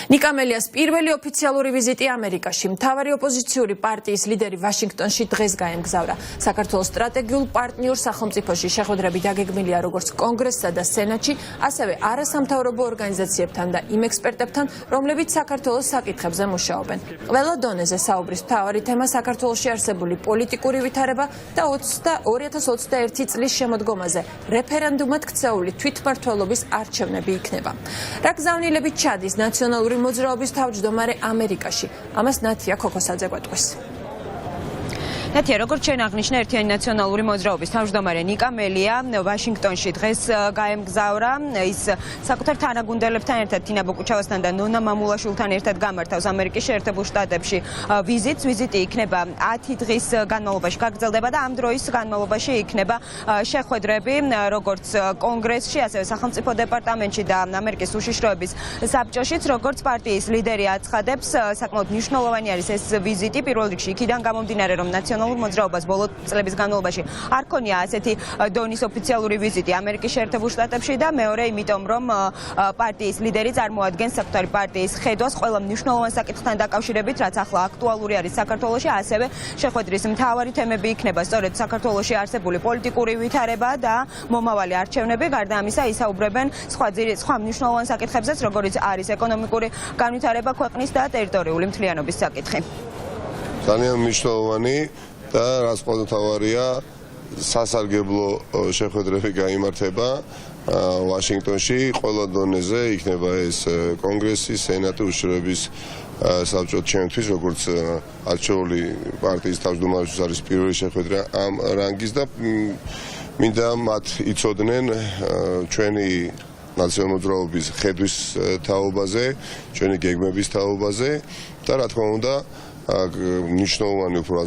ნიკა მელიას პირველი ოფიციალური ვიზიტი ამერიკაში. მთავარი ოპოზიციური პარტიის ლიდერი ვაშინგტონში დღეს გაემგზავრა. საქართველოს სტრატეგიულ პარტნიორ სახელმწიფოში შეხვედრები დაგეგმილია როგორც კონგრესსა და სენატში, ასევე არასამთავრობო ორგანიზაციებთან და იმ ექსპერტებთან, რომლებიც საქართველოს საკითხებზე მუშაობენ. ყველა დონეზე საუბრის მთავარი თემა საქართველოში არსებული პოლიტიკური ვითარება და 2021 წლის შემოდგომაზე რეფერენდუმად ქცეული თვითმმართველობის არჩევნები იქნება. რა გზავნილებით ჩადის ნაციონალური მოძრაობის თავმჯდომარე ამერიკაში. ამას ნათია ქოქოსაძე გვეტყვის. ნათია, როგორც ჩვენ აღნიშნა, ერთიანი ნაციონალური მოძრაობის თავმჯდომარე ნიკა მელია ვაშინგტონში დღეს გაემგზავრა. ის საკუთარ თანაგუნდელებთან ერთად თინა ბოკუჩავასთან და ნონა მამულაშვილთან ერთად გამართავს ამერიკის შეერთებულ შტატებში ვიზიტს. ვიზიტი იქნება 10 დღის განმავლობაში გაგრძელდება და ამ დროის განმავლობაში იქნება შეხვედრები როგორც კონგრესში, ასევე სახელმწიფო დეპარტამენტში და ამერიკის უშიშროების საბჭოშიც, როგორც პარტიის ლიდერი აცხადებს, საკმაოდ მნიშვნელოვანი არის ეს ვიზიტი. პირველ რიგში იქიდან გამომდინარე, რომ ნაციონალური მოძრაობას ბოლო წლების განმავლობაში არ ქონია ასეთი დონის ოფიციალური ვიზიტი ამერიკის შეერთებულ შტატებში და მეორე იმიტომ, რომ პარტიის ლიდერი წარმოადგენს საკუთარი პარტიის ხედვას ყველა მნიშვნელოვან საკითხთან დაკავშირებით, რაც ახლა აქტუალური არის საქართველოში, ასევე შეხვედრის მთავარი თემები იქნება სწორედ საქართველოში არსებული პოლიტიკური ვითარება და მომავალი არჩევნები. გარდა ამისა, ისაუბრებენ სხვა მნიშვნელოვან საკითხებზეც, როგორიც არის ეკონომიკური განვითარება ქვეყნის და ტერიტორიული მთლიანობის საკითხი. ძალიან მნიშვნელოვანი და რაც ყველაზე მთავარია, სასარგებლო შეხვედრები გაიმართება ვაშინგტონში ყველა დონეზე. იქნება ეს კონგრესი, სენატი, უშიშროების საბჭო. ჩემთვის როგორც არჩეული პარტიის თავმჯდომარისთვის არის პირველი შეხვედრა ამ რანგის და მინდა მათ იცოდნენ ჩვენი ნაციონალური მოძრაობის ხედვის თაობაზე, ჩვენი გეგმების თაობაზე და რა თქმა უნდა მნიშვნელოვანი უფრო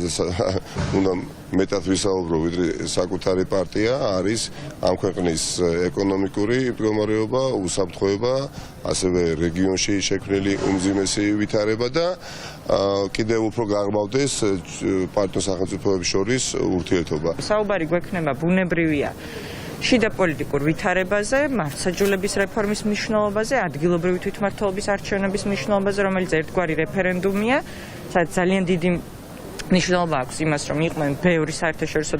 უნდა მეტად ვისაუბრო, ვიდრე საკუთარი პარტია არის ამ ქვეყნის ეკონომიკური მდგომარეობა, უსაფრთხოება, ასევე რეგიონში შექმნილი უმძიმესი ვითარება და კიდევ უფრო გაღრმავდეს პარტნიორ სახელმწიფოების შორის ურთიერთობა. საუბარი გვექნება ბუნებრივია შიდა პოლიტიკურ ვითარებაზე, მართლმსაჯულების რეფორმის მნიშვნელობაზე, ადგილობრივი თვითმმართველობის არჩევნების მნიშვნელობაზე, რომელიც ერთგვარი რეფერენდუმია, სადაც ძალიან დიდი მნიშვნელობა აქვს იმას, რომ იყვნენ ბევრი საერთაშორისო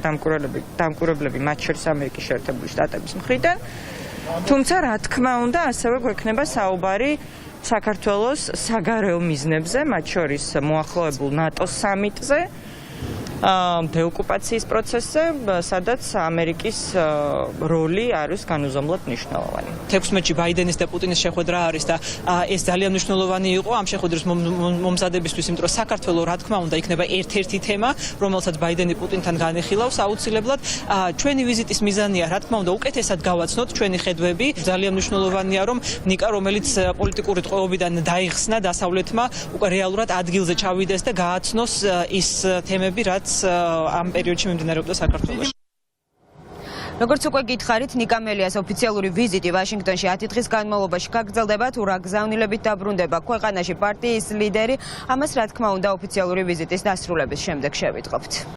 დამკვირვებლები, მათ შორის ამერიკის შეერთებული შტატების მხრიდან. თუმცა, რა თქმა უნდა, ასევე გვექნება საუბარი საქართველოს საგარეო მიზნებზე, მათ შორის მოახლოებულ ნატოს სამიტზე, დეოკუპაციის პროცესზე, სადაც ამერიკის როლი არის განუზომლად მნიშვნელოვანი. 16-ში ბაიდენის და პუტინის შეხვედრა არის და ეს ძალიან მნიშვნელოვანი იყო ამ შეხვედრის მომზადებისთვის, იმიტომ რომ საქართველო რა თქმა უნდა იქნება ერთ-ერთი თემა, რომელსაც ბაიდენი პუტინთან განეხილავს აუცილებლად. ჩვენი ვიზიტის მიზანია რა თქმა უნდა უკეთესად გავაცნოთ ჩვენი ხედვები. ძალიან მნიშვნელოვანია რომ ნიკა, რომელიც პოლიტიკური ტყვეობიდან დაიხსნა დასავლეთმა, უკვე რეალურად ადგილზე ჩავიდეს და გააცნოს ის თემები, რაც ამ პერიოდში მიმდინარეობდა საქართველოში. როგორც უკვე გითხარით, ნიკა მელიას ოფიციალური ვიზიტი ვაშინგტონში 10 დღის განმავლობაში გაგრძელდება. თუ რა გზავნილებით დაბრუნდება ქვეყანაში პარტიის ლიდერი, ამას რა თქმა უნდა ოფიციალური ვიზიტის დასრულების შემდეგ შევიტყობთ.